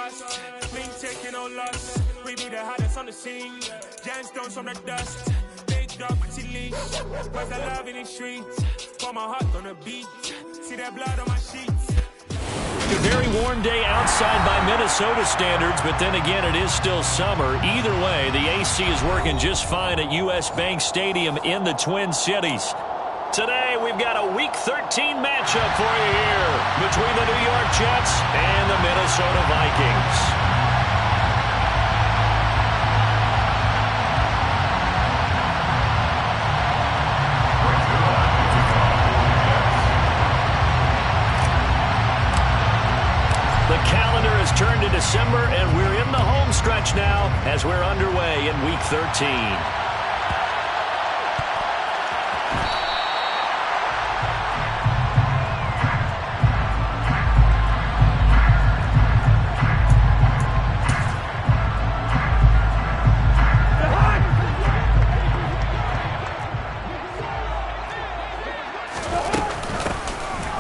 fast. Been taking no loss. We be the hottest on the scene. Gemstones from the dust. Big dog, pretty leash. Where's the love in the streets? Put my heart on the beat. See that blood on my sheets. A very warm day outside by Minnesota standards, but then again, it is still summer. Either way, the AC is working just fine at U.S. Bank Stadium in the Twin Cities. Today, we've got a Week 13 matchup for you here between the New York Jets and the Minnesota Vikings. The calendar has turned to December, and we're in the home stretch now as we're underway in Week 13.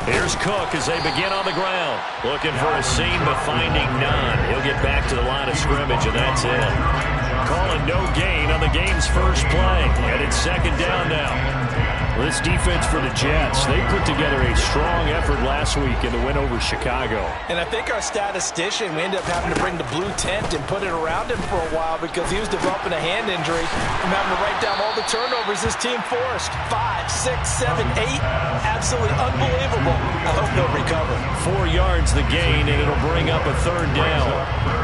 Here's Cook as they begin on the ground. Looking for a seam, but finding none. He'll get back to the line of scrimmage, and that's it. Calling no gain on the game's first play. And it's second down now. Well, this defense for the Jets, they put together a strong effort last week in the win over Chicago. And I think our statistician, we ended up having to bring the blue tent and put it around him for a while because he was developing a hand injury from having to write down all the turnovers this team forced. 5, 6, 7, 8. Absolutely unbelievable. I hope they'll recover. 4 yards the gain, and it'll bring up a third down.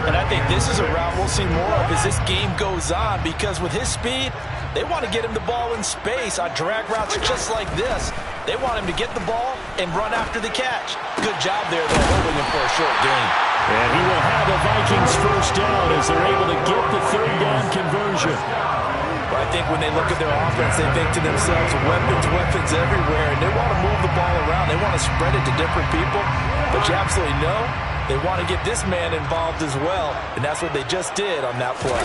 And I think this is a route we'll see more of as this game goes on because with his speed, they want to get him the ball in space on drag routes just like this. They want him to get the ball and run after the catch. Good job there, though, holding him for a short gain. And he will have the Vikings first down as they're able to get the third down conversion. But I think when they look at their offense, they think to themselves, weapons everywhere, and they want to move the ball around. They want to spread it to different people. But you absolutely know they want to get this man involved as well, and that's what they just did on that play.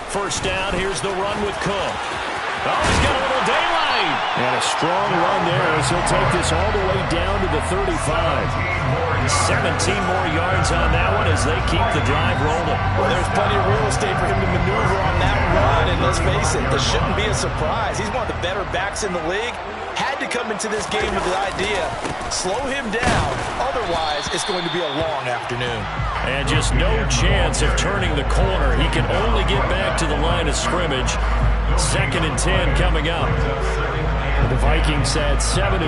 First down, here's the run with Cook. Oh, he's got a little daylight. And a strong run there as he'll take this all the way down to the 35. 17 more yards on that one as they keep the drive rolling. Well, there's plenty of real estate for him to maneuver on that run, and let's face it, this shouldn't be a surprise. He's one of the better backs in the league. Had to come into this game with the idea, slow him down, otherwise it's going to be a long afternoon. And just no chance of turning the corner. He can only get back to the line of scrimmage. 2nd and 10 coming up. The Vikings had 7-4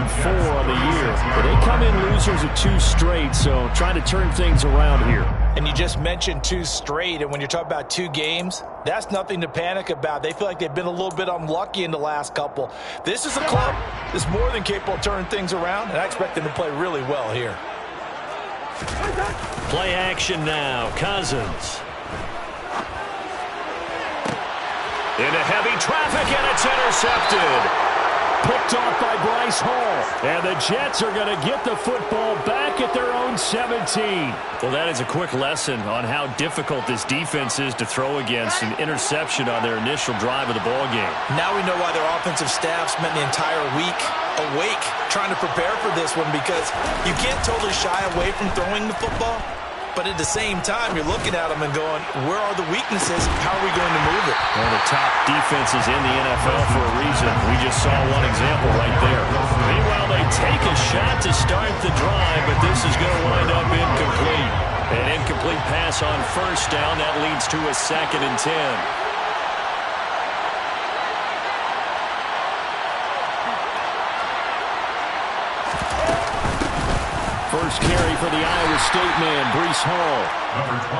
on the year. But they come in losers of 2 straight, so trying to turn things around here. And you just mentioned 2 straight, and when you're talking about 2 games, that's nothing to panic about. They feel like they've been a little bit unlucky in the last couple. This is a club that's more than capable of turning things around, and I expect them to play really well here. Play action now. Cousins. Into heavy traffic, and it's intercepted. Picked off by Bryce Hall. And the Jets are going to get the football back at their own 17. Well, that is a quick lesson on how difficult this defense is to throw against. An interception on their initial drive of the ballgame. Now we know why their offensive staff spent the entire week awake trying to prepare for this one because you can't totally shy away from throwing the football. But at the same time, you're looking at them and going, where are the weaknesses? How are we going to move it? One of the top defenses in the NFL for a reason. We just saw one example right there. Meanwhile, they take a shot to start the drive, but this is going to wind up incomplete. An incomplete pass on first down. That leads to a 2nd and 10. First carry for the Iowa State man, Bryce Hall.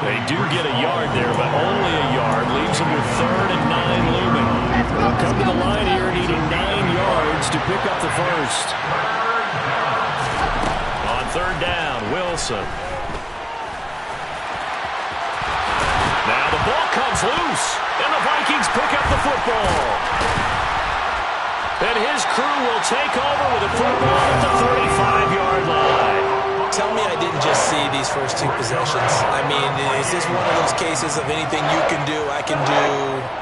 They do get a yard there, but only a yard. Leaves them with 3rd and 9 looming. They'll come to the line here needing 9 yards to pick up the first. On 3rd down, Wilson. Now the ball comes loose, and the Vikings pick up the football. And his crew will take over with a football at the 35-yard line. Tell me I didn't just see these first 2 possessions. I mean, is this one of those cases of anything you can do, I can do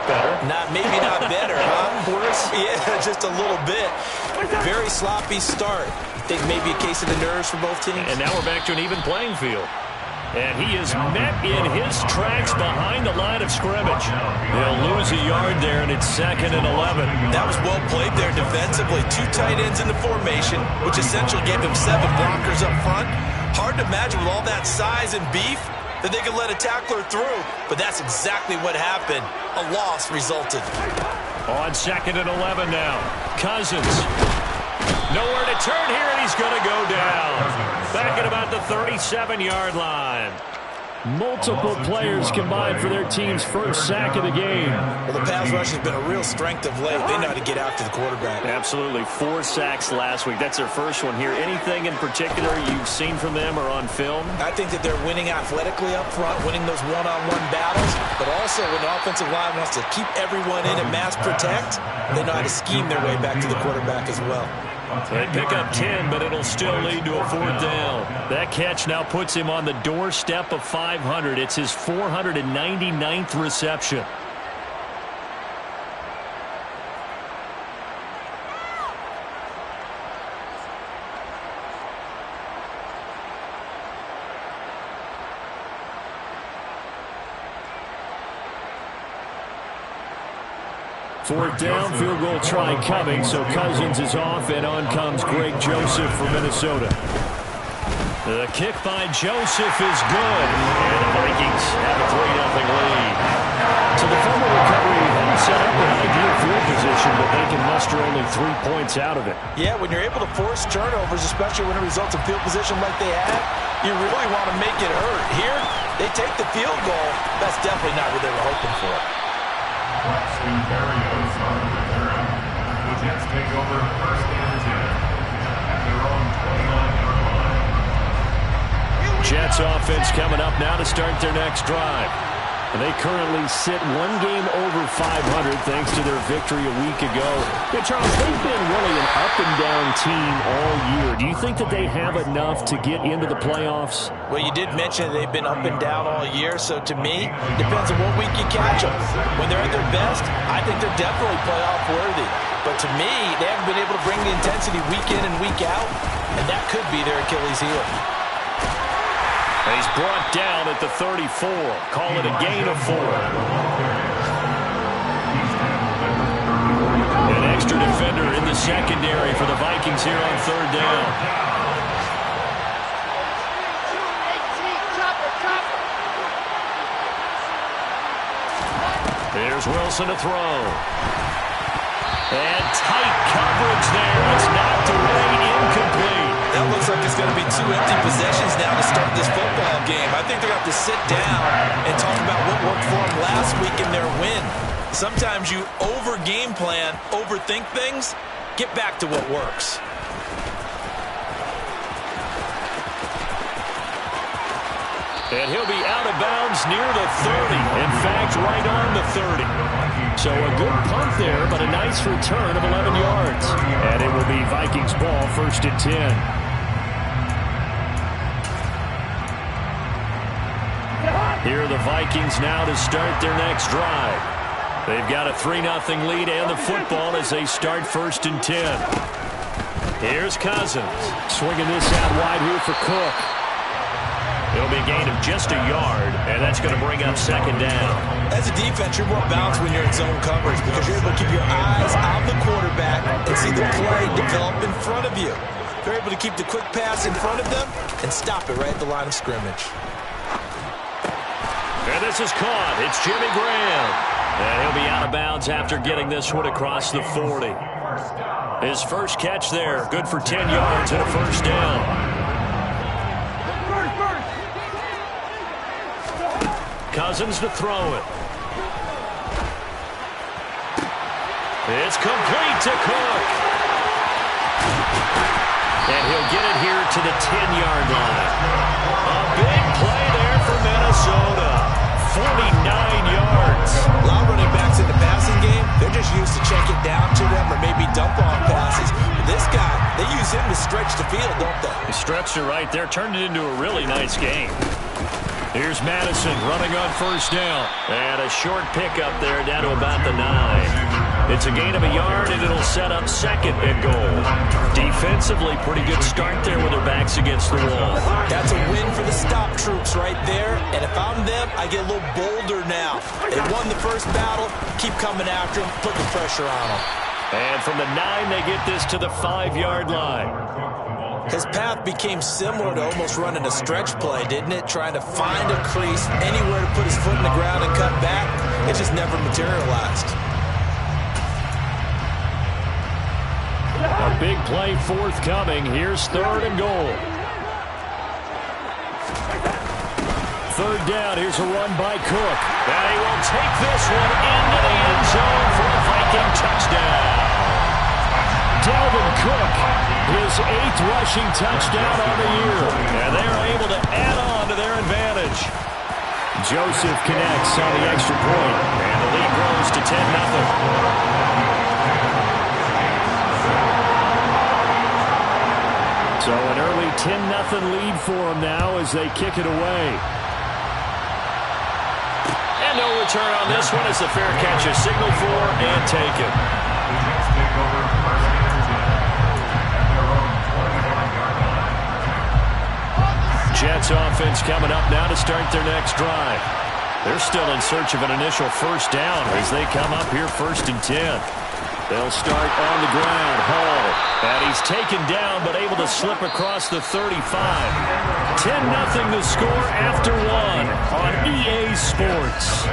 better? Maybe not better, huh? Worse? Yeah, just a little bit. Very sloppy start. I think maybe a case of the nerves for both teams. And now we're back to an even playing field. And he is met in his tracks behind the line of scrimmage. They'll lose a yard there, and it's 2nd and 11. That was well played there defensively. 2 tight ends in the formation, which essentially gave him 7 blockers up front. Hard to imagine with all that size and beef that they could let a tackler through, but that's exactly what happened. A loss resulted. On 2nd and 11 now. Cousins. Nowhere to turn here, and he's going to go down. Back at about the 37-yard line. Multiple players combined for their team's first sack of the game. Well, the pass rush has been a real strength of late. They know how to get after the quarterback. Absolutely. 4 sacks last week. That's their first one here. Anything in particular you've seen from them or on film? I think that they're winning athletically up front, winning those one-on-one battles, but also when the offensive line wants to keep everyone in and mass protect, they know how to scheme their way back to the quarterback as well. They pick up 10, but it'll still lead to a 4th down. That catch now puts him on the doorstep of 500. It's his 499th reception. Fourth down, field goal try coming, so Cousins is off, and on comes Greg Joseph for Minnesota. The kick by Joseph is good, and the Vikings have a 3-0 lead. So the fumble recovery hadn't set up an ideal field position, but they can muster only 3 points out of it. Yeah, when you're able to force turnovers, especially when it results in field position like they had, you really want to make it hurt. Here, they take the field goal. That's definitely not what they were hoping for. The Jets take over 1st and 10 at their own 29-yard line. Jets offense coming up now to start their next drive. And they currently sit 1 game over 500 thanks to their victory a week ago. Yeah, Charles, they've been really an up-and-down team all year. Do you think that they have enough to get into the playoffs? Well, you did mention they've been up and down all year, so to me, depends on what week you catch them. When they're at their best, I think they're definitely playoff worthy. But to me, they haven't been able to bring the intensity week in and week out, and that could be their Achilles heel. And he's brought down at the 34. Call it a gain of 4. An extra defender in the secondary for the Vikings here on 3rd down. Here's Wilson to throw. And tight coverage there. It's knocked away, incomplete. That looks like it's going to be 2 empty possessions now to start this football game. I think they're going to have to sit down and talk about what worked for them last week in their win. Sometimes you over-game plan, overthink things. Get back to what works. And he'll be out of bounds near the 30. In fact, right on the 30. So a good punt there, but a nice return of 11 yards. And it will be Vikings ball, 1st and 10. Here are the Vikings now to start their next drive. They've got a 3-0 lead and the football as they start 1st and 10. Here's Cousins. Swinging this out wide here for Cook. It'll be a gain of just a yard, and that's going to bring up 2nd down. As a defense, you're more balanced when you're in zone coverage because you're able to keep your eyes on the quarterback and see the play develop in front of you. You're able to keep the quick pass in front of them and stop it right at the line of scrimmage. And this is caught. It's Jimmy Graham. And he'll be out of bounds after getting this one across the 40. His first catch there, good for 10 yards and a 1st down. Cousins to throw it. It's complete to Cook. And he'll get it here to the 10-yard line. A big play there for Minnesota. 49 yards. A lot of running backs in the passing game, they're just used to check it down to them or maybe dump off passes. But this guy, they use him to stretch the field, don't they? He stretched it right there, turned it into a really nice game. Here's Madison running on 1st down. And a short pickup there down to about the 9. It's a gain of a yard, and it'll set up 2nd and goal. Defensively, pretty good start there with their backs against the wall. That's a win for the stop troops right there, and if I'm them, I get a little bolder now. They won the first battle. Keep coming after them. Put the pressure on them. And from the 9, they get this to the 5-yard line. His path became similar to almost running a stretch play, didn't it? Trying to find a crease, anywhere to put his foot in the ground and cut back. It just never materialized. A big play forthcoming. Here's 3rd and goal. 3rd down. Here's a run by Cook. And he will take this one into the end zone for a Viking touchdown. Dalvin Cook, his 8th rushing touchdown on the year. And they are able to add on to their advantage. Joseph connects on the extra point. And the lead grows to 10-0. So an early 10-0 lead for them now as they kick it away. And no return on this one as the fair catch is signaled for and taken. Jets offense coming up now to start their next drive. They're still in search of an initial first down as they come up here 1st and 10. They'll start on the ground. Hall. And he's taken down but able to slip across the 35. 10-0 the score after 1 on EA Sports.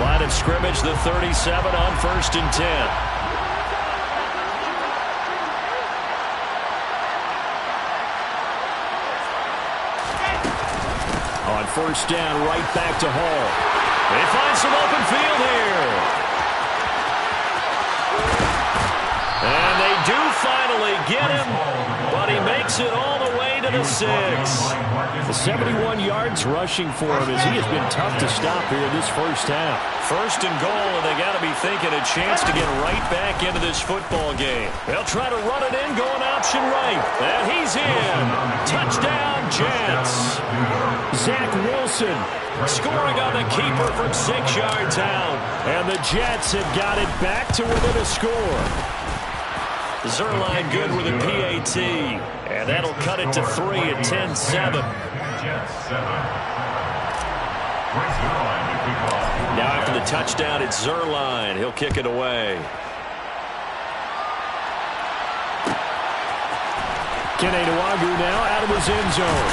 Line of scrimmage, the 37 on 1st and 10. On 1st down, right back to Hall. They find some open field here. And they do finally get him, but he makes it all the way to the 6. The 71 yards rushing for him as he has been tough to stop here in this first half. 1st and goal, and they got to be thinking a chance to get right back into this football game. They'll try to run it in, going option right. And he's in. Touchdown, Jets. Zach Wilson scoring on the keeper from 6 yards out. And the Jets have got it back to within a score. Zerline good with a PAT. And that'll cut it to 3 at 10-7. Now after the touchdown, it's Zerline. He'll kick it away. Kene Nwagu now out of his end zone.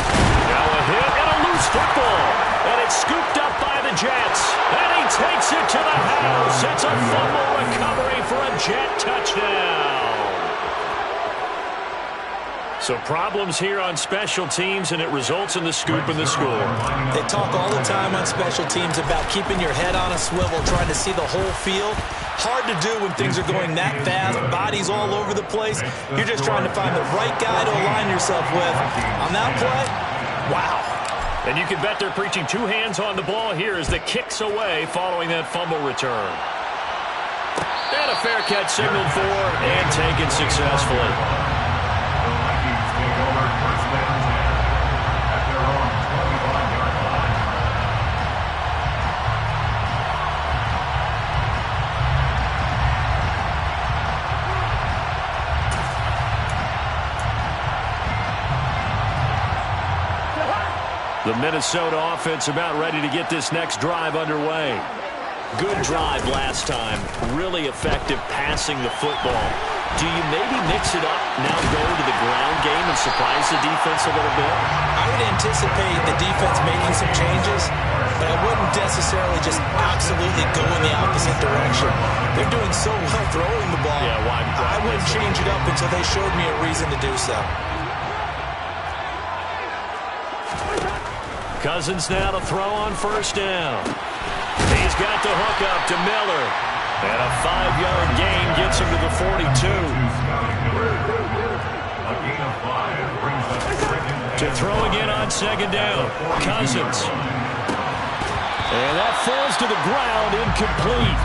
Now a hit and a loose football. And it's scooped up by the Jets. And he takes it to the house. It's a fumble recovery for a Jet touchdown. So problems here on special teams, and it results in the scoop and the score. They talk all the time on special teams about keeping your head on a swivel, trying to see the whole field. Hard to do when things are going that fast, bodies all over the place. You're just trying to find the right guy to align yourself with. On that play, wow. And you can bet they're preaching 2 hands on the ball here as the kick's away following that fumble return. And a fair catch signaled for and taken successfully. The Minnesota offense about ready to get this next drive underway. Good drive last time. Really effective passing the football. Do you maybe mix it up, now go to the ground game and surprise the defense a little bit? I would anticipate the defense making some changes, but I wouldn't necessarily just absolutely go in the opposite direction. They're doing so well throwing the ball. Yeah, why I wouldn't change it up until they showed me a reason to do so. Cousins now to throw on 1st down. He's got the hook up to Miller. And a 5-yard gain gets him to the 42. To throw again on 2nd down. Cousins. And that falls to the ground, incomplete.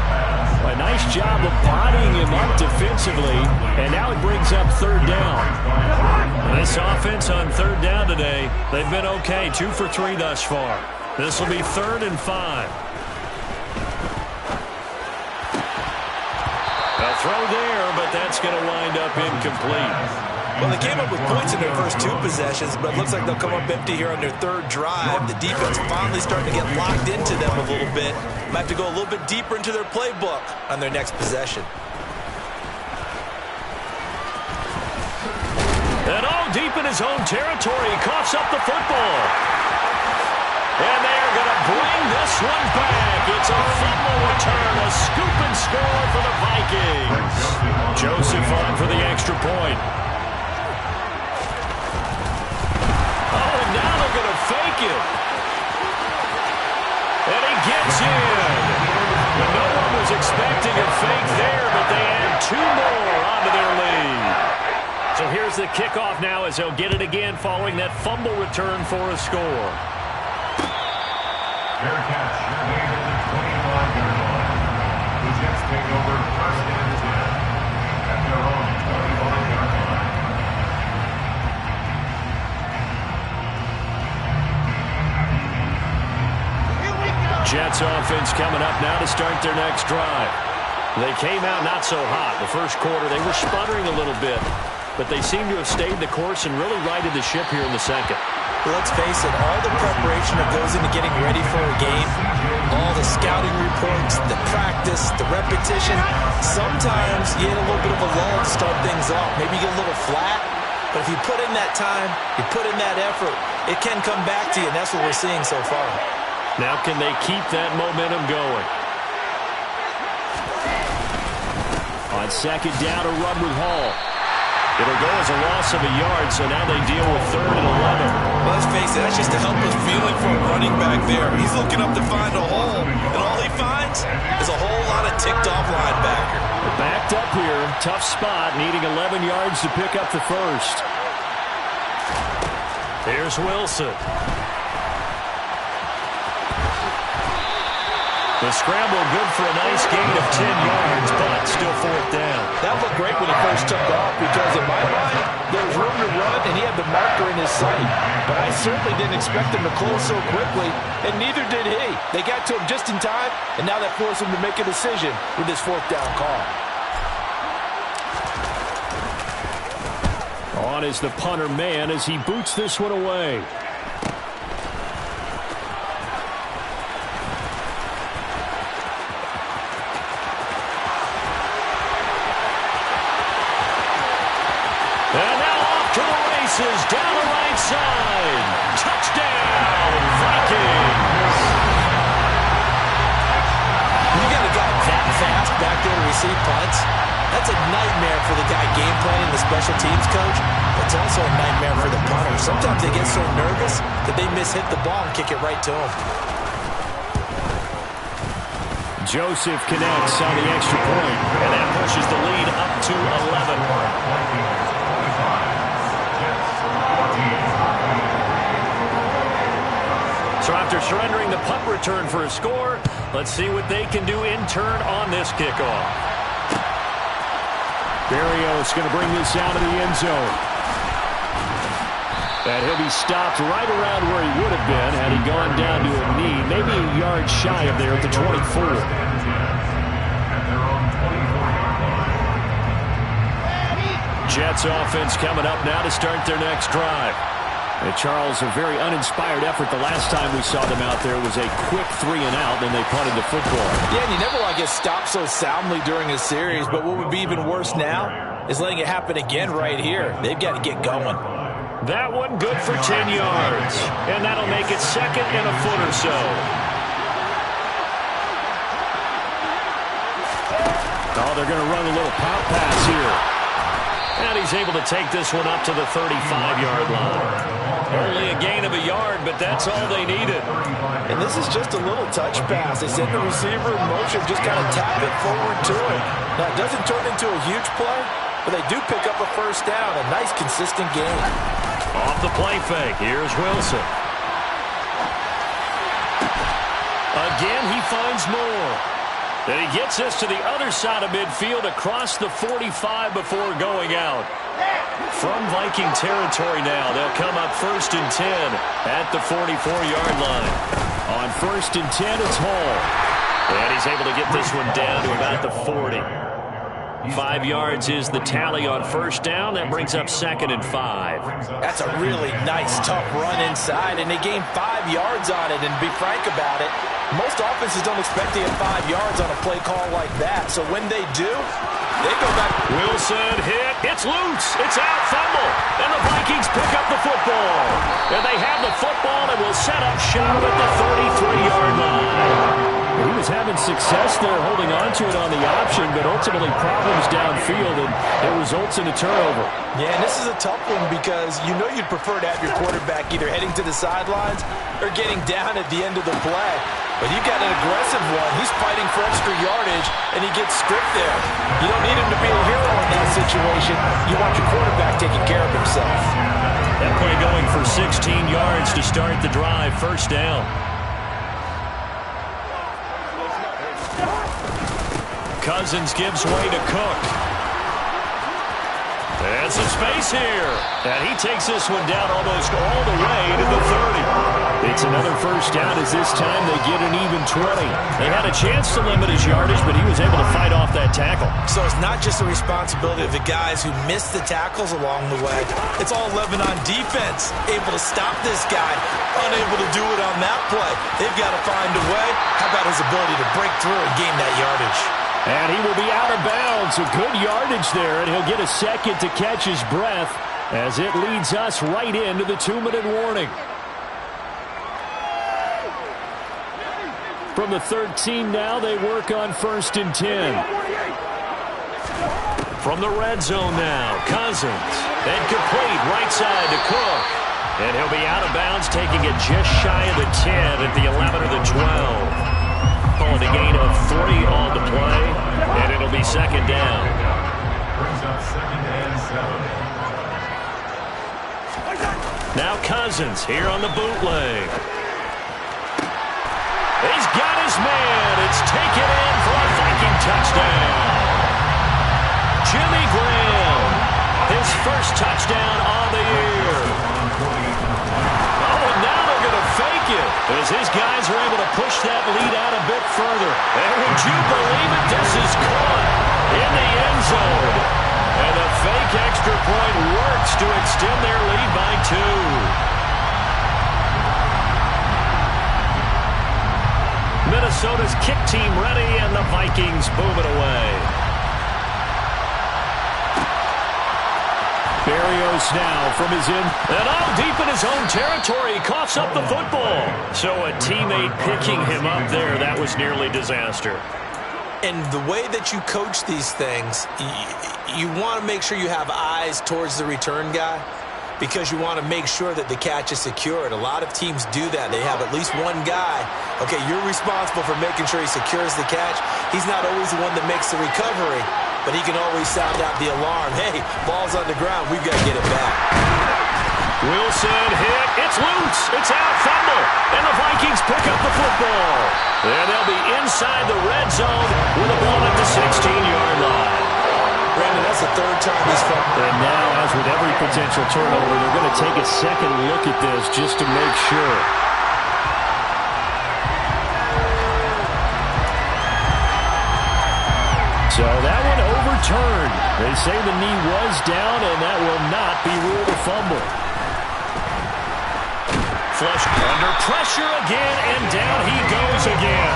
A nice job of bodying him up defensively. And now it brings up 3rd down. This offense on 3rd down today, they've been okay. 2 for 3 thus far. This will be 3rd and 5. A throw there, but that's going to wind up incomplete. Well, they came up with points in their first 2 possessions, but it looks like they'll come up empty here on their 3rd drive. The defense finally starting to get locked into them a little bit. Might have to go a little bit deeper into their playbook on their next possession. And all deep in his own territory, he coughs up the football. And they are going to bring this one back. It's a fumble return, a scoop and score for the Vikings. Joseph on for the extra point. Oh, and now they're going to fake it. And he gets in. But no one was expecting a fake there, but they add 2 more onto their lead. So here's the kickoff now as they'll get it again following that fumble return for a score. Fair catch, made at the 25-yard line. The Jets take over 1st and 10 at their own 25-yard line. Jets offense coming up now to start their next drive. They came out not so hot. The first quarter, they were sputtering a little bit, but they seem to have stayed the course and really righted the ship here in the second. Let's face it, all the preparation that goes into getting ready for a game, all the scouting reports, the practice, the repetition, sometimes you get a little bit of a lull to start things off. Maybe you get a little flat, but if you put in that time, you put in that effort, it can come back to you, and that's what we're seeing so far. Now can they keep that momentum going? On 2nd down, a run with Hall. It'll go as a loss of a yard, so now they deal with 3rd and 11. Let's face it, that's just a helpless feeling for a running back there. He's looking up to find a hole, and all he finds is a whole lot of ticked-off linebacker. Backed up here, tough spot, needing 11 yards to pick up the first. Here's Wilson. The scramble good for a nice gain of 10 yards, but still 4th down. That looked great when he first took off because, in my mind, there was room to run, and he had the marker in his sight. But I certainly didn't expect him to close so quickly, and neither did he. They got to him just in time, and now that forced him to make a decision with his 4th down call. On is the punter man as he boots this one away. Down the right side. Touchdown, Vikings. You got a guy that fast back there to receive punts. That's a nightmare for the guy game planning, the special teams coach. It's also a nightmare for the punter. Sometimes they get so nervous that they miss-hit the ball and kick it right to him. Joseph connects on the extra point, and that pushes the lead up to 11. So after surrendering the punt return for a score, let's see what they can do in turn on this kickoff. Berrios going to bring this out of the end zone. And he'll be stopped right around where he would have been had he gone down to a knee, maybe a yard shy of there at the 24. Jets offense coming up now to start their next drive. And Charles, a very uninspired effort. The last time we saw them out there was a quick 3 and out, then they punted the football. Yeah, and you never want to get stopped so soundly during a series, but what would be even worse now is letting it happen again right here. They've got to get going. That one good for 10 yards, and that'll make it 2nd and a foot or so. Oh, they're going to run a little pop pass here. And he's able to take this one up to the 35-yard line. Only a gain of a yard, but that's all they needed. And this is just a little touch pass. They send the receiver in motion, just kind of tap it forward to him. Now, it doesn't turn into a huge play, but they do pick up a 1st down, a nice, consistent gain. Off the play fake, here's Wilson. Again, he finds more. And he gets this to the other side of midfield across the 45 before going out. From Viking territory now, they'll come up 1st and 10 at the 44-yard line. On 1st and 10, it's Hall. And he's able to get this one down to about the 40. 5 yards is the tally on 1st down. That brings up 2nd and 5. That's a really nice, tough run inside, and they gained 5 yards on it. And to be frank about it, most offenses don't expect to get 5 yards on a play call like that. So when they do, they go back. Wilson hit. It's loose. It's out. Fumble. And the Vikings pick up the football. And they have the football and will set up shop at the 33-yard line. He was having success there holding on to it on the option, but ultimately problems downfield, and it results in a turnover. Yeah, and this is a tough one because you know you'd prefer to have your quarterback either heading to the sidelines or getting down at the end of the play. But you got an aggressive one. He's fighting for extra yardage, and he gets stripped there. You don't need him to be a hero in that situation. You want your quarterback taking care of himself. That play going for 16 yards to start the drive. 1st down. Cousins gives way to Cook. And some space here. And he takes this one down almost all the way to the 30. It's another 1st down as this time they get an even 20. They had a chance to limit his yardage, but he was able to fight off that tackle. So it's not just the responsibility of the guys who missed the tackles along the way. It's all 11 on defense, able to stop this guy, unable to do it on that play. They've got to find a way. How about his ability to break through and gain that yardage? And he will be out of bounds. A good yardage there, and he'll get a second to catch his breath as it leads us right into the 2-minute warning. From the 13 now, they work on 1st and 10. From the red zone now, Cousins. And complete right side to Cook. And he'll be out of bounds, taking it just shy of the 10 at the 11 or the 12. Calling a gain of 3 on the play, and it'll be 2nd down. Brings up 2nd and 7. Now Cousins here on the bootleg. He's got his man. It's taken in for a Viking touchdown. Jimmy Graham, his 1st touchdown on the year. Oh, and now they're going to fake it as his guys are able to push that lead out a bit further. And would you believe it? This is caught in the end zone. And the fake extra point works to extend their lead by 2. Minnesota's kick team ready, and the Vikings move it away. Berrios now from his in, and all deep in his own territory, he coughs up the football. So a teammate picking him up there, that was nearly disaster. And the way that you coach these things, you want to make sure you have eyes towards the return guy because you want to make sure that the catch is secured. A lot of teams do that. They have at least one guy. Okay, you're responsible for making sure he secures the catch. He's not always the one that makes the recovery, but he can always sound out the alarm. Hey, ball's on the ground. We've got to get it back. Wilson hit. It's loose. It's out. Fumble. And the Vikings pick up the football. And they'll be inside the red zone with a ball at the 16-yard line. Brandon, that's the 3rd time he's fumbled. And now, as with every potential turnover, they're going to take a second look at this just to make sure. So that one overturned. They say the knee was down, and that will not be ruled a fumble. Flush under pressure again, and down he goes again.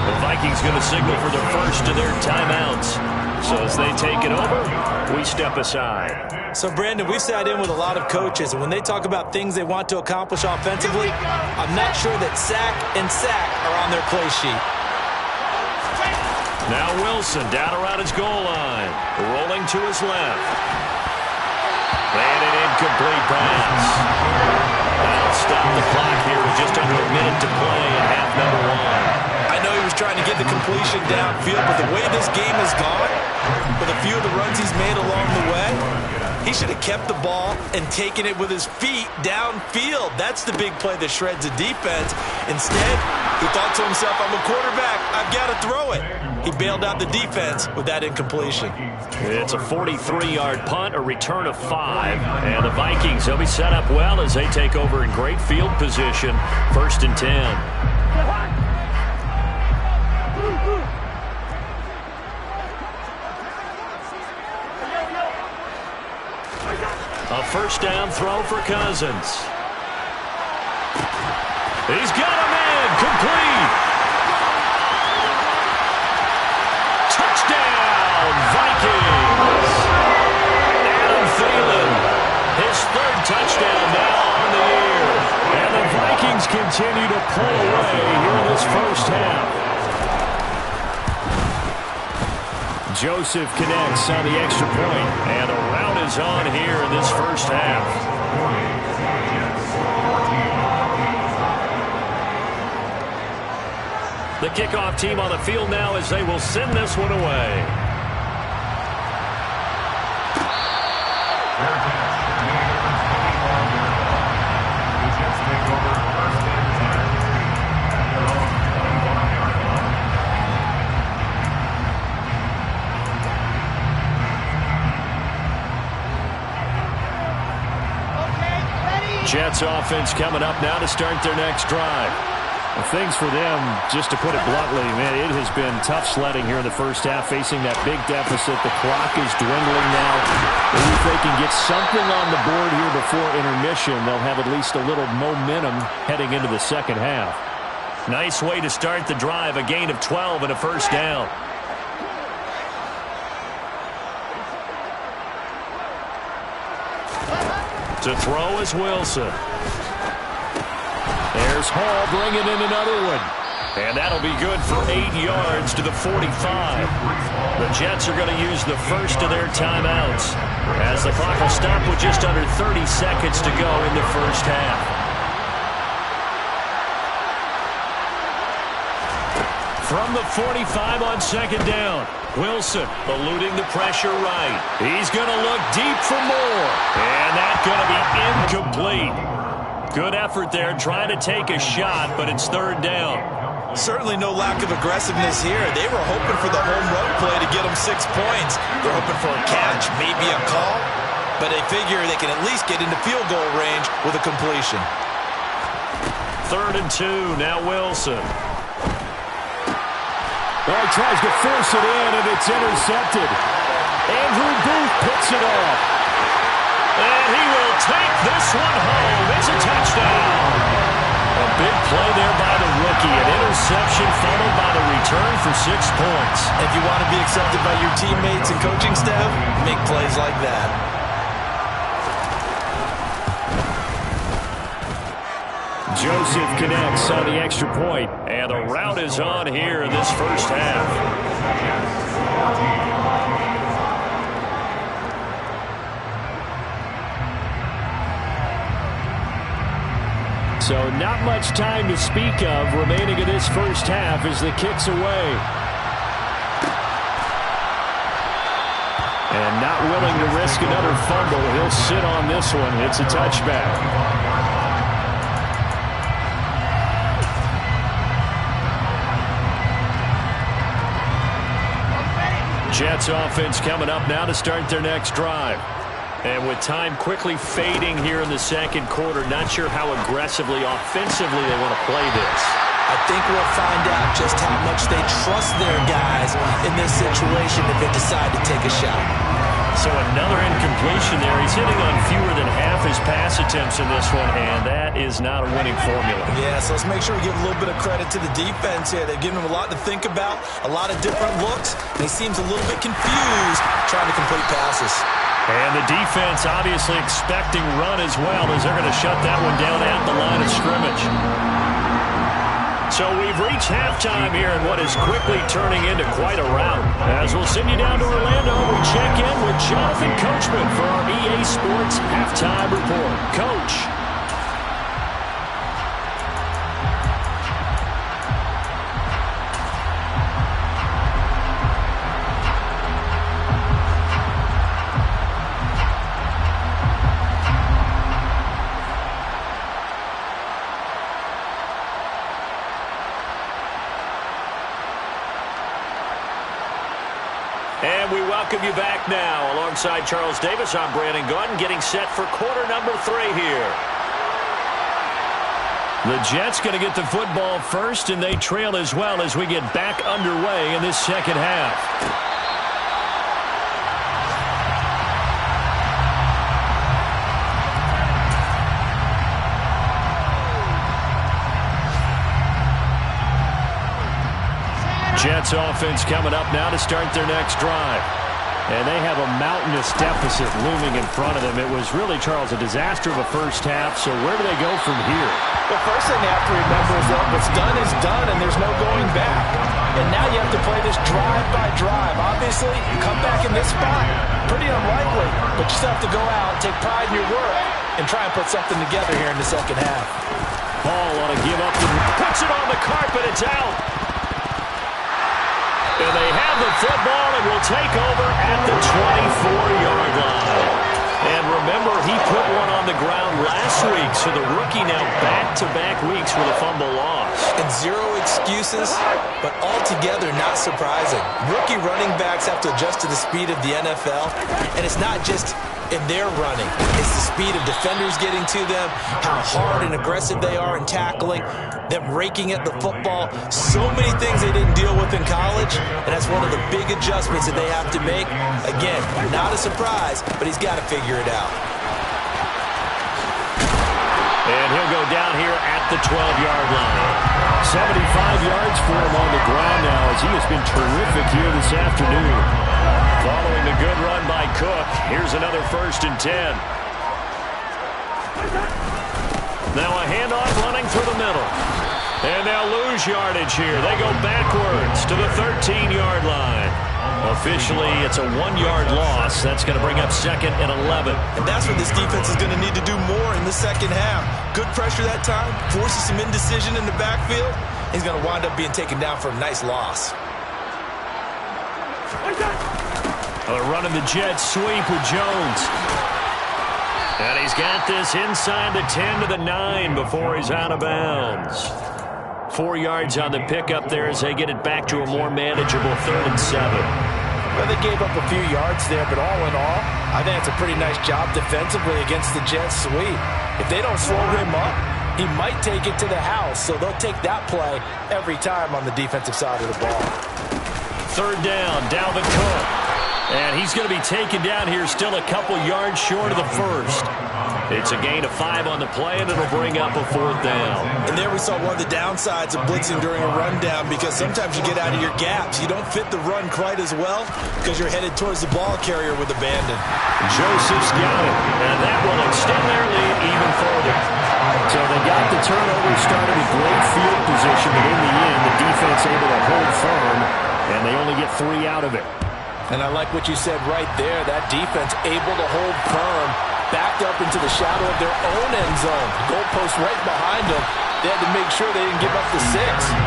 The Vikings going to signal for the first of their timeouts. So as they take it over, we step aside. So, Brandon, we've sat in with a lot of coaches, and when they talk about things they want to accomplish offensively, I'm not sure that sack and sack are on their play sheet. Now Wilson down around his goal line, rolling to his left. And an incomplete pass. That'll stop the clock here with just under a minute to play in half number 1. I know he was trying to get the completion downfield, but the way this game has gone, with a few of the runs he's made along the way, he should have kept the ball and taken it with his feet downfield. That's the big play that shreds the defense. Instead, He thought to himself, I'm a quarterback. I've got to throw it. He bailed out the defense with that incompletion. It's a 43-yard punt, a return of 5. And the Vikings, they'll be set up well as they take over in great field position. 1st and 10. A first down throw for Cousins. He's got a man, complete. Touchdown, Vikings. Adam Thielen, his 3rd touchdown now on the year. And the Vikings continue to pull away here in this first half. Joseph connects on the extra point, and a rout is on here in this first half. The kickoff team on the field now as they will send this one away. Jets offense coming up now to start their next drive. Well, things for them, just to put it bluntly, man, it has been tough sledding here in the first half, facing that big deficit. The clock is dwindling now. Maybe if they can get something on the board here before intermission, they'll have at least a little momentum heading into the second half. Nice way to start the drive, a gain of 12 and a first down. To throw is Wilson. There's Hall bringing in another one. And that'll be good for 8 yards to the 45. The Jets are going to use the first of their timeouts, as the clock will stop with just under 30 seconds to go in the first half. From the 45 on 2nd down, Wilson eluding the pressure right. He's going to look deep for more. And that's going to be incomplete. Good effort there, trying to take a shot, but it's 3rd down. Certainly no lack of aggressiveness here. They were hoping for the home run play to get them 6 points. They're hoping for a catch, maybe a call, but they figure they can at least get into field goal range with a completion. 3rd and 2, now Wilson. Well, he tries to force it in, and it's intercepted. Andrew Booth picks it off. And he will take this one home. It's a touchdown. A big play there by the rookie. An interception followed by the return for 6 points. If you want to be accepted by your teammates and coaching staff, make plays like that. Joseph connects on the extra point, and the rout is on here in this first half. So not much time to speak of remaining in this first half as the kick's away. And not willing to risk another fumble, he'll sit on this one. It's a touchback. Jets offense coming up now to start their next drive. And with time quickly fading here in the second quarter, not sure how aggressively, offensively they want to play this. I think we'll find out just how much they trust their guys in this situation if they decide to take a shot. So another incompletion there. He's hitting on fewer than half his pass attempts in this one, and that is not a winning formula. Yeah, so let's make sure we give a little bit of credit to the defense here. They've given him a lot to think about, a lot of different looks, and he seems a little bit confused trying to complete passes. And the defense obviously expecting run as well, as they're going to shut that one down at the line of scrimmage. So we've reached halftime here in what is quickly turning into quite a rout. As we'll send you down to Orlando, we check in with Jonathan Coachman for our EA Sports Halftime Report. Coach. welcome you back now. Alongside Charles Davis, I'm Brandon Gunn, getting set for quarter number 3 here. The Jets going to get the football first, and they trail as well as we get back underway in this second half. Jets offense coming up now to start their next drive. And they have a mountainous deficit looming in front of them. It was really, Charles, a disaster of a first half. So where do they go from here? The first thing they have to remember is that what's done is done, and there's no going back. And now you have to play this drive by drive. Obviously, you come back in this spot, pretty unlikely. But you still have to go out, take pride in your work, and try and put something together here in the second half. Hall on a give up and puts it on the carpet. It's out. And they have the football and will take over at the 24-yard line. And remember, he put one on the ground last week, so the rookie now back-to-back weeks with a fumble loss. And zero excuses, but altogether not surprising. Rookie running backs have to adjust to the speed of the NFL, and it's not just in their running. It's the speed of defenders getting to them, how hard and aggressive they are in tackling, them raking at the football. So many things they didn't deal with in college, and that's one of the big adjustments that they have to make. Again, not a surprise, but he's got to figure it out. And he'll go down here at the 12-yard line. 75 yards for him on the ground now, as he has been terrific here this afternoon. Following the good run by Cook, here's another 1st and 10. Now a handoff running through the middle. And they'll lose yardage here. They go backwards to the 13-yard line. Officially, it's a 1-yard loss. That's going to bring up 2nd and 11. And that's what this defense is going to need to do more in the second half. Good pressure that time, forces some indecision in the backfield. He's going to wind up being taken down for a nice loss. Running the Jets sweep with Jones. And he's got this inside the 10 to the 9 before he's out of bounds. 4 yards on the pickup there as they get it back to a more manageable 3rd and 7. Well, they gave up a few yards there, but all in all, I think it's a pretty nice job defensively against the Jets sweep. If they don't slow him up, he might take it to the house, so they'll take that play every time on the defensive side of the ball. 3rd down, Dalvin Cook. And he's going to be taken down here still a couple yards short of the 1st. It's a gain of 5 on the play, and it'll bring up a 4th down. And there we saw one of the downsides of blitzing during a rundown, because sometimes you get out of your gaps. You don't fit the run quite as well because you're headed towards the ball carrier with abandon. Joseph's got it, and that will extend their lead even further. So they got the turnover started in great field position, but in the end, the defense able to hold firm, and they only get 3 out of it. And I like what you said right there. That defense able to hold firm, backed up into the shadow of their own end zone. Goalpost right behind them. They had to make sure they didn't give up the 6.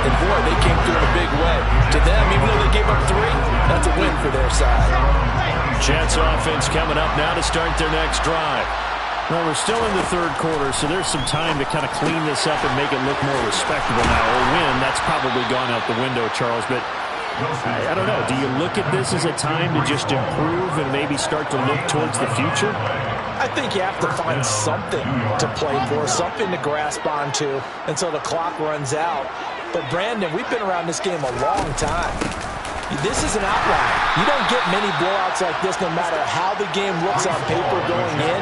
And boy, they came through in a big way. To them, even though they gave up 3, that's a win for their side. Jets offense coming up now to start their next drive. Well, we're still in the 3rd quarter, so there's some time to kind of clean this up and make it look more respectable now. A win, that's probably gone out the window, Charles, but I don't know. Do you look at this as a time to just improve and maybe start to look towards the future? I think you have to find something to play for, something to grasp onto until the clock runs out. But, Brandon, we've been around this game a long time. This is an outlier. You don't get many blowouts like this no matter how the game looks on paper going in.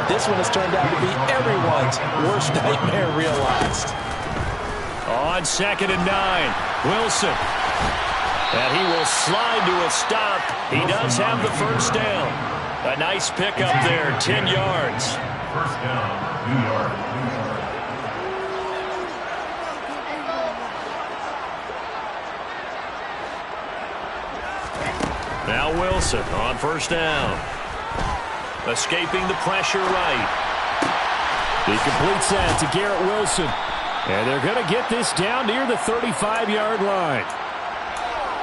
This one has turned out to be everyone's worst nightmare realized. On 2nd and 9, Wilson. And he will slide to a stop. He does have the 1st down. A nice pickup there, 10 yards. 1st down, New York. Now Wilson on 1st down. Escaping the pressure right. He completes that to Garrett Wilson. And they're going to get this down near the 35-yard line.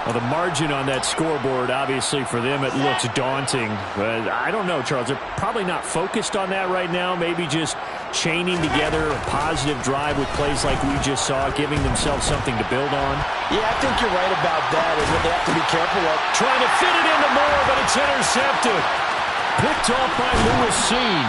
Well, the margin on that scoreboard, obviously, for them, it looks daunting. But I don't know, Charles. They're probably not focused on that right now. Maybe just chaining together a positive drive with plays like we just saw, giving themselves something to build on. Yeah, I think you're right about that, and what they have to be careful of. Trying to fit it into Moore, but it's intercepted. Picked off by Lewis Seen.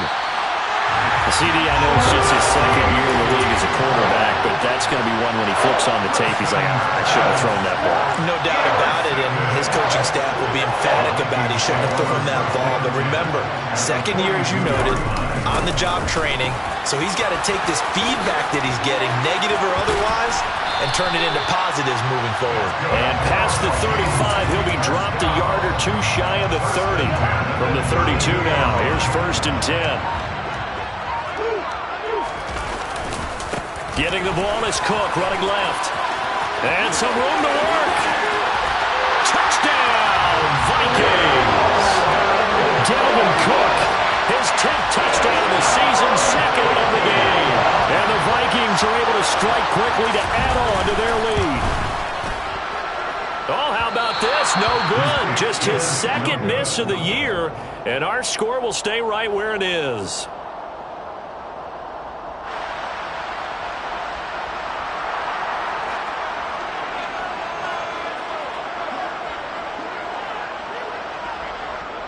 CD, I know it's just his second year in the league as a quarterback, but that's going to be one when he flips on the tape. He's like, I shouldn't have thrown that ball. No doubt about it, and his coaching staff will be emphatic about he shouldn't have thrown that ball. But remember, second year, as you noted, on-the-job training, so he's got to take this feedback that he's getting, negative or otherwise, and turn it into positives moving forward. And past the 35, he'll be dropped a yard or two shy of the 30. From the 32 now, here's 1st and 10. Getting the ball is Cook, running left. And some room to work. Touchdown, Vikings! Dalvin Cook, his 10th touchdown of the season, 2nd of the game. And the Vikings are able to strike quickly to add on to their lead. Oh, how about this? No good. Just his 2nd miss of the year. And our score will stay right where it is.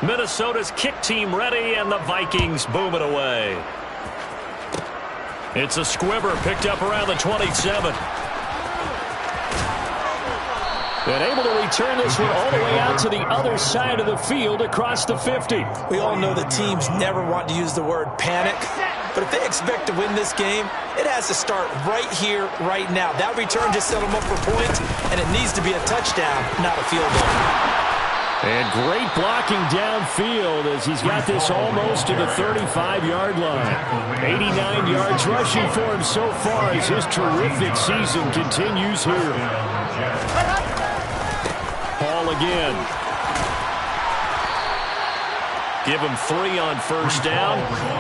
Minnesota's kick team ready, and the Vikings boom it away. It's a squibber picked up around the 27. And able to return this one all the way out to the other side of the field across the 50. We all know the teams never want to use the word panic, but if they expect to win this game, it has to start right here, right now. That return just set them up for points, and it needs to be a touchdown, not a field goal. And great blocking downfield as he's got this almost to the 35-yard line. 89 yards rushing for him so far as his terrific season continues here. Hall again. Give him 3 on 1st down.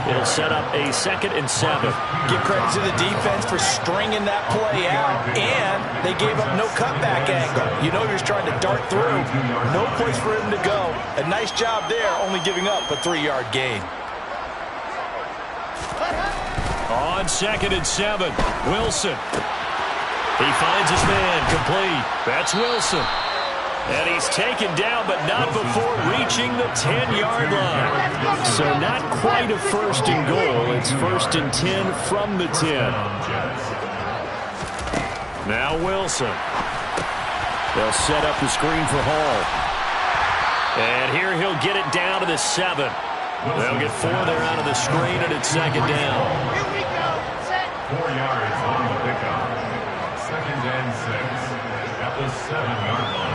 It'll set up a 2nd and 7. Give credit to the defense for stringing that play out, and they gave up no cutback angle. You know you're trying to dart through. No place for him to go. A nice job there, only giving up a 3-yard gain. On 2nd and 7, Wilson. He finds his man, complete. That's Wilson. And he's taken down, but not before reaching the 10-yard line. So not quite a 1st and goal. It's 1st and 10 from the 10. Now Wilson. They'll set up the screen for Hall. And here he'll get it down to the 7. They'll get 4 there out of the screen, and it's 2nd down. Here we go. Set. 4 yards on the pickup. 2nd and 6 at the 7-yard line.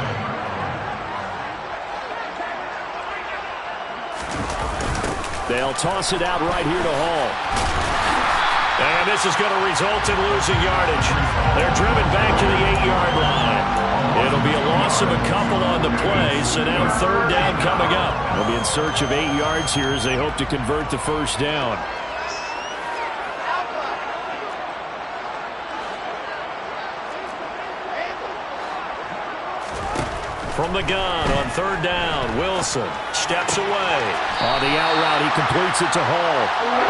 They'll toss it out right here to Hall. And this is going to result in losing yardage. They're driven back to the 8-yard line. It'll be a loss of a couple on the play, so now 3rd down coming up. They'll be in search of 8 yards here as they hope to convert the 1st down. From the gun on 3rd down, Wilson steps away. On the out route, he completes it to Hall.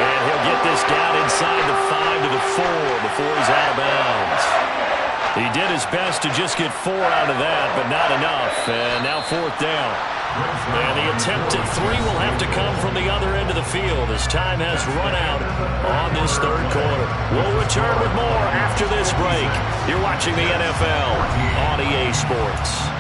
And he'll get this down inside the 5 to the 4 before he's out of bounds. He did his best to just get 4 out of that, but not enough. And now 4th down. And the attempt at 3 will have to come from the other end of the field as time has run out on this 3rd quarter. We'll return with more after this break. You're watching the NFL on EA Sports.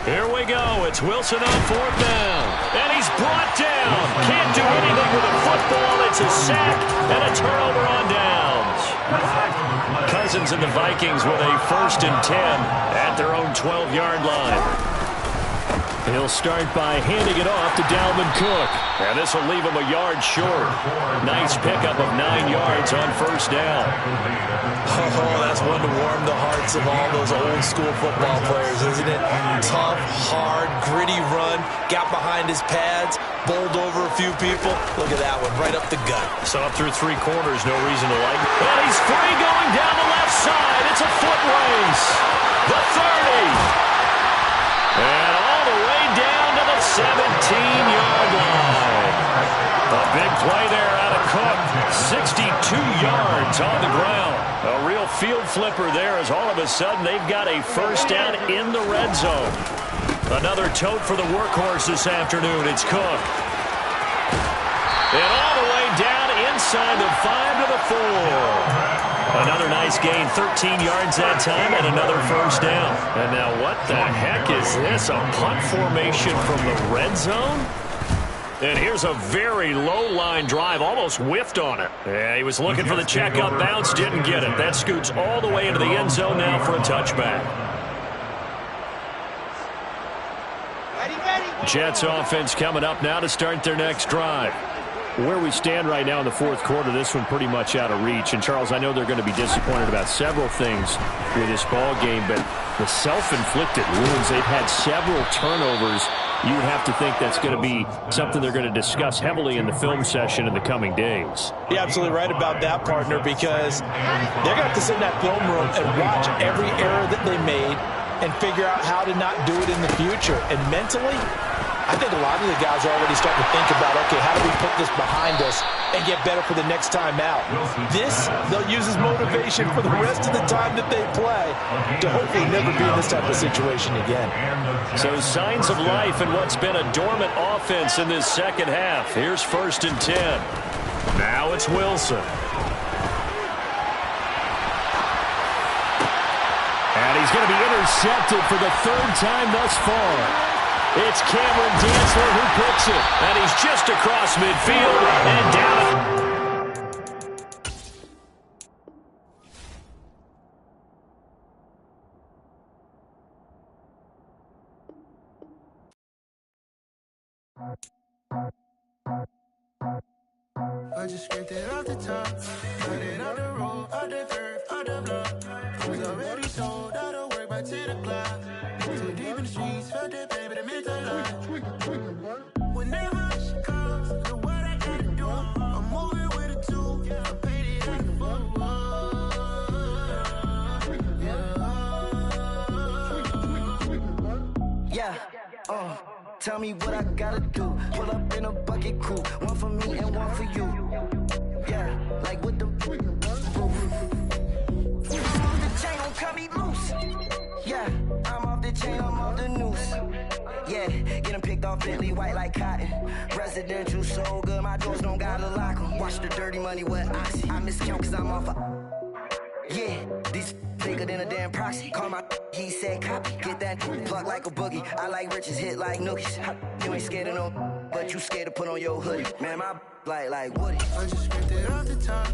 Here we go. It's Wilson on 4th down. And he's brought down. Can't do anything with a football. It's a sack and a turnover on downs. Cousins and the Vikings with a 1st and 10 at their own 12-yard line. He'll start by handing it off to Dalvin Cook. And this will leave him a yard short. Nice pickup of 9 yards on first down. Oh, that's one to warm the hearts of all those old school football players, isn't it? Tough, hard, gritty run. Got behind his pads, bowled over a few people. Look at that one, right up the gut. So up through 3 quarters, no reason to like it. And he's free going down the left side. It's a foot race. The 30. And all the way down to the 17-yard line. A big play there out of Cook. 62 yards on the ground. A real field flipper there as all of a sudden they've got a first down in the red zone. Another tote for the workhorse this afternoon. It's Cook. And all the way down inside the 5 to the 4. Another nice gain, 13 yards that time, and another first down. And now what the heck is this? A punt formation from the red zone? And here's a very low-line drive, almost whiffed on it. Yeah, he was looking for the check-up bounce, didn't get it. That scoots all the way into the end zone now for a touchback. Jets offense coming up now to start their next drive. Where we stand right now in the fourth quarter, this one pretty much out of reach. And, Charles, I know they're going to be disappointed about several things with this ball game, but the self-inflicted wounds, they've had several turnovers. You would have to think that's going to be something they're going to discuss heavily in the film session in the coming days. You're absolutely right about that, partner, because they're going to have to sit in that film room and watch every error that they made and figure out how to not do it in the future. And mentally, I think a lot of the guys are already starting to think about, okay, how do we put this behind us and get better for the next time out? This, they'll use as motivation for the rest of the time that they play to hopefully never be in this type of situation again. So signs of life in what's been a dormant offense in this second half. Here's 1st and 10. Now it's Wilson. And he's going to be intercepted for the 3rd time thus far. It's Cameron Dantzler who picks it. And he's just across midfield and down. I just scraped it off the top, cut it on the road, on the curve, on the block. I was already sold out of work by 10 o'clock. Too deep in the streets, felt that pain, but it meant a lot. Whenever she calls, know what I gotta do. I'm moving with a 2, I paid it out of 4. Yeah, tell me what I gotta do. Pull up in a bucket crew, one for me and one for you. Yeah, like with the roof. The chain gon' cut me loose. Yeah, I'm off the chain, I'm off the noose. Yeah, get him picked off Bentley, white like cotton. Residential so good, my doors don't gotta lock 'em. Watch the dirty money with Oxy. I miscount cause I'm off yeah, these bigger than a damn proxy. Call my he said copy. Get that plug like a boogie. I like riches, hit like nookies. You ain't scared of no, but you scared to put on your hoodie. Man, my like Woody. I just scraped it off the top.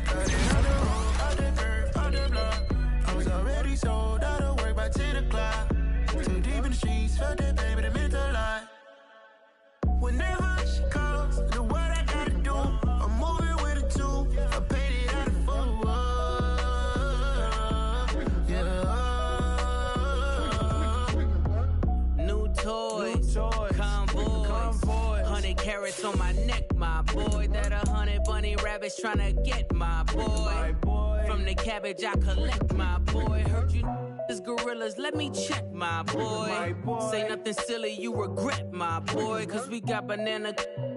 Cut it on the road, on the curve, on the block. I was already sold out of work by 10 o'clock. Too deep in the streets, felt that pain, but it meant a lot. Whenever she calls, know what I gotta do. I'm moving with a 2, I paid it out of 4. Toys, convoys, 100 carats on my neck, my boy. That 100 bunny rabbits tryna get my boy. From the cabbage I collect, my boy. Heard you is gorillas, let me check, my boy. Say nothing silly, you regret, my boy. Cause we got banana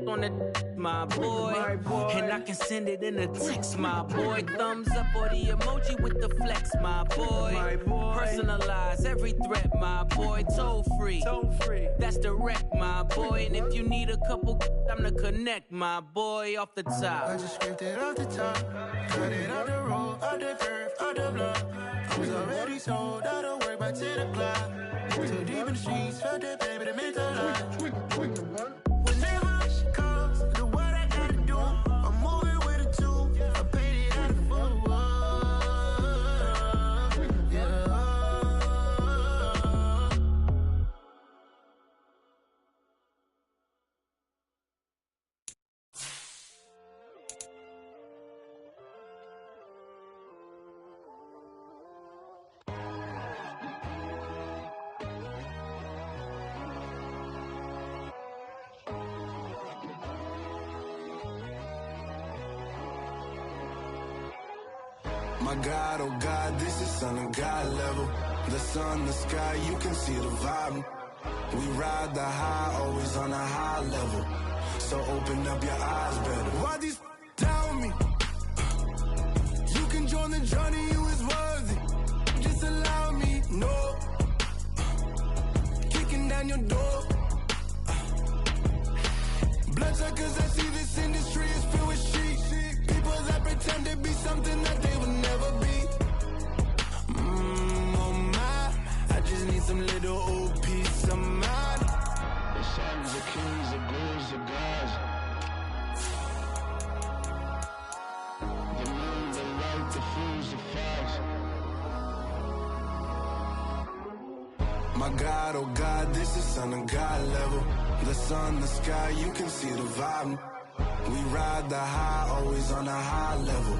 on the my boy. And I can send it in a text, my boy. Thumbs up or the emoji with the flex, my boy. Personalize every threat, my boy. Toll free. That's direct, my boy. And if you need a couple, I'm the connect, my boy. Off the top. I just scraped it off the top. Cut it on the road, on the curve, on the block. I was already sold out of work by 10 o'clock. Too deep in the streets, felt that pain, but it meant a lot. Whenever she calls, know what I gotta do. I'm moving with a 2, I paid it out of 4. My God, oh God, this is Son of God level. The sun, the sky, you can see the vibe. We ride the high, always on a high level. So open up your eyes better. Why these tell me? You can join the journey, you is worthy. Just allow me, no. Kicking down your door. Bloodsuckers, I see this industry is filled with sheep. People that pretend to be something that they will never be. Oh my, I just need some little old peace of mind. The sons of kings, the ghouls, the gods. The moon, the light, the fools, the facts. My God, oh God, this is Son of God level. The sun, the sky, you can see the vibe. We ride the high, always on a high level.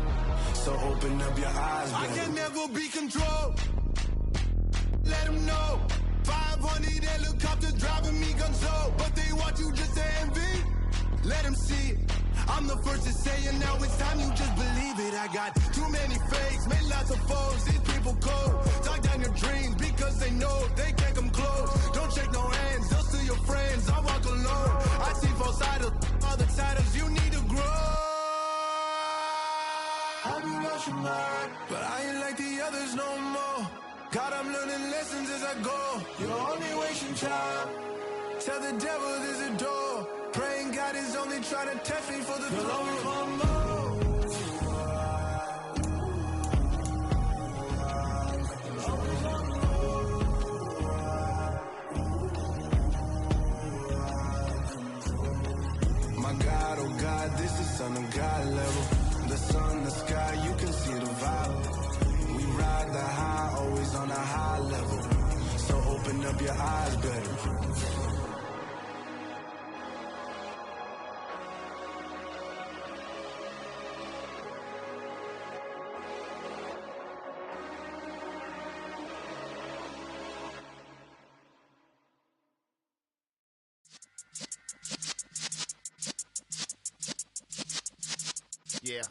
So open up your eyes, baby. I can never be controlled. Let them know. 500 helicopters driving me gonzo. But they want you just to envy. Let them see it. I'm the first to say it, now it's time you just believe it. I got too many fakes, made lots of foes. These people cold. Talk down your dreams because they know they can't come close. Don't shake no hands, they'll steal your friends. I walk alone. I see false idols, other titles. You need to grow. I've been watching mine, but I ain't like the others no more. God, I'm learning lessons as I go. You're only wasting time. Tell the devil there's a door. Praying God is only trying to test me for the throne. My God, oh God, this is Son of God level. The sun, the sky, you can see the vibe. We ride the high, always on a high level. So open up your eyes better. Yeah.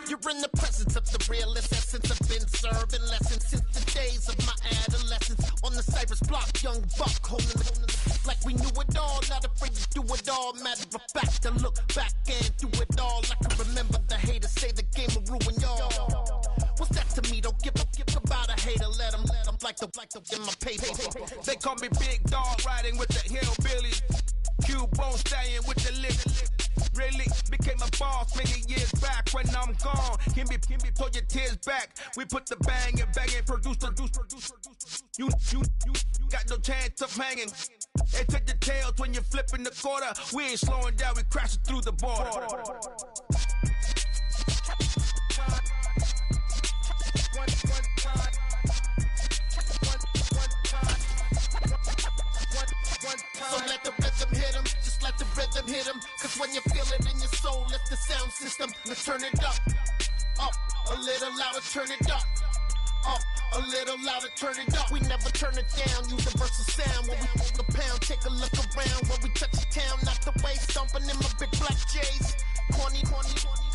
You're in the presence of the realest essence. I've been serving lessons since the days of my adolescence. On the Cypress block, young buck holding it like we knew it all. Not afraid to do it all. Matter of fact, to look back and do it all. I can remember the haters say the game will ruin y'all. What's that to me? Don't give about a hater. Let them like the in my paper. They call me Big Dog, riding with the hillbillies. Q-Bone stallion with the lip. Really became a boss many years back. When I'm gone, can be pull your tears back. We put the bang and produce. You got no chance of hanging. They take your tails when you're flipping the quarter. We ain't slowing down, we crashing through the border. So let the rhythm hit him, just let the rhythm hit him. Cause when you feel it in your soul, lift the sound system. Let's turn it up, a little louder, turn it up, a little louder, turn it up. We never turn it down, universal sound. When we move the pound, take a look around. When we touch the town, not the way, stomping in my big black J's. Corny,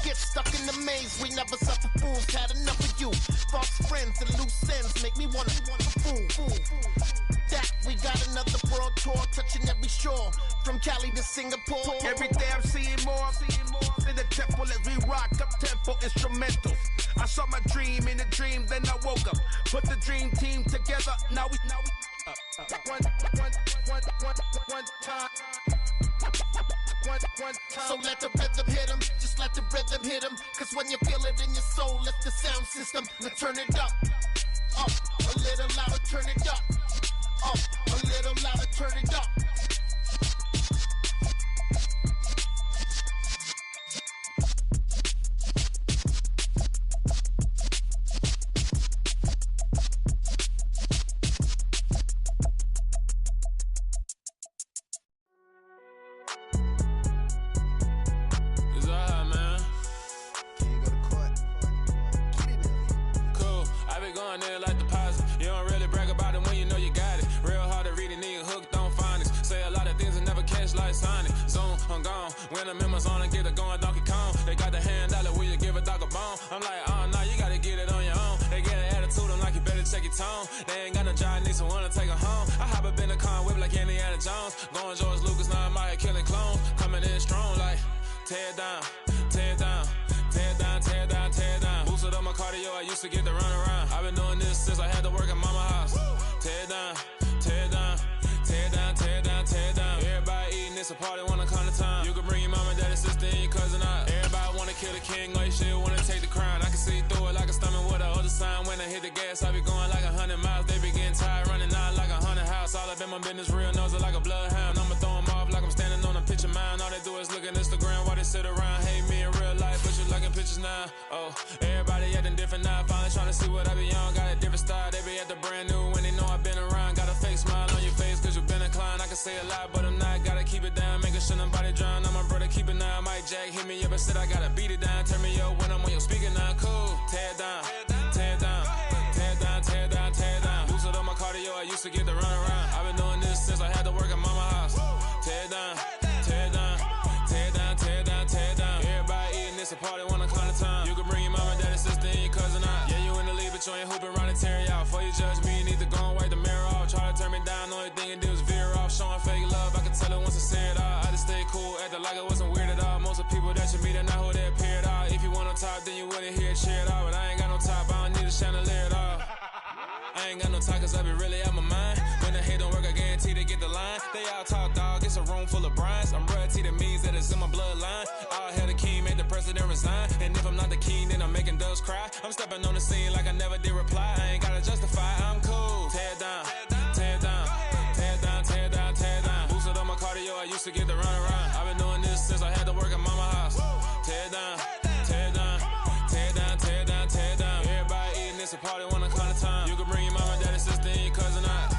get stuck in the maze. We never suffer fools, had enough of you. False friends and loose ends make me wanna fool. That we got another world tour, touching every shore, from Cali to Singapore. Every day I'm seeing more in the temple as we rock up tempo instrumentals. I saw my dream in a dream, then I woke up. Put the dream team together, now we one time. So let the rhythm hit him, just let the rhythm hit him. Cause when you feel it in your soul, lift the sound system. Now turn it up, a little louder, turn it up, a little louder, turn it up. When I'm in my zone and get it going, tear it down, tear it down, tear it down, tear it down, tear it down. Boosted up my cardio, I used to get to run around. I've been doing this since I had to work at mama house. Tear it down, tear it down, tear it down, tear it down, tear it down. Everybody eating, it's a party, wanna come to time. You can bring your mama, daddy, sister, and your cousin out. Everybody wanna kill the king, or you shit wanna take the crown. I can see through it like a stomach with a other sign. When I hit the gas, I be going like 100 miles. They be getting tired, running out like 100 house. All up in my business, real nose like a bloodhound. I'ma throw them off like I'm standing on a picture mine. All they do is look at Instagram while they sit around. Hate me in real life, but you liking pictures now. Oh, everybody acting different now. Finally trying to see what I be on. Got a different style, they be at the brand new when they know I've been around. Got a fake smile on your face cause you been inclined. I can say a lot, but I'm not. Gotta keep it down, making sure nobody drown. I'm my brother, keep it now. Mike Jack hit me up and said I gotta beat it down. Turn me up when I'm on your speaker now. Cool, tear it down, tear it down, tear it down, tear it down, tear it down. Boosted up my cardio, I used to get to run around. I've been doing this since I had to work at mama house. Tear it down, tear it down, tear it down, tear it down, tear it down. Everybody eating, it's a party, wanna come to time. You can bring your mama, daddy, sister, and your cousin out. Yeah, you in the league, but you ain't hooping around and tear out. Before you judge me, you need to go and wipe the mirror off. Try to turn me down, the only thing you do is veer off. Showing fake love, I can tell it once I say it all. I just stay cool, acting like it wasn't weird at all. Most of the people that you meet are not who they appear at all. If you want on top, then you wouldn't hear it cheer at all. But I ain't got no top, I don't need a chandelier at all. I ain't got no talk cause I be really out my mind. When the hate don't work, I guarantee they get the line. They all talk dog, it's a room full of brinds. I'm royalty, that means that it's in my bloodline. All hell the king, made the president resign. And if I'm not the king, then I'm making doves cry. I'm stepping on the scene like I never did reply. I ain't gotta justify, I'm cool. Tear it down, tear it down, tear it down, tear it down, tear it down. Boosted up my cardio, I used to get to run around. I've been doing this since I had to work at mama house. Tear it down, tear it down, tear it down, tear it down, tear it down. Everybody eating, it's a party, wanna come to time. You can bring your mama, daddy, sister, and your cousin out.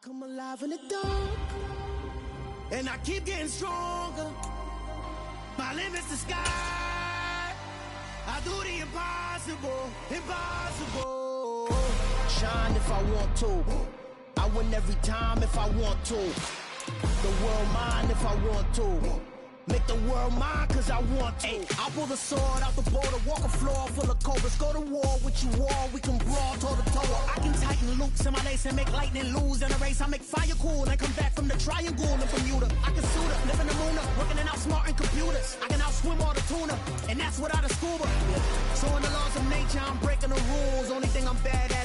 Come alive in the dark, and I keep getting stronger. My limit's the sky. I do the impossible, impossible. Shine if I want to. I win every time if I want to. The world mine if I want to. Make the world mine cause I want to. I pull the sword out the border, walk a floor full of cobras. Go to war with you all, we can brawl toe to toe. I can tighten loops in my lace and make lightning lose in a race. I make fire cool and come back from the triangle in Bermuda. I can suit up, live in the moon up, working and outsmarting computers. I can outswim all the tuna, and that's without a scuba. So in the laws of nature, I'm breaking the rules. Only thing I'm bad at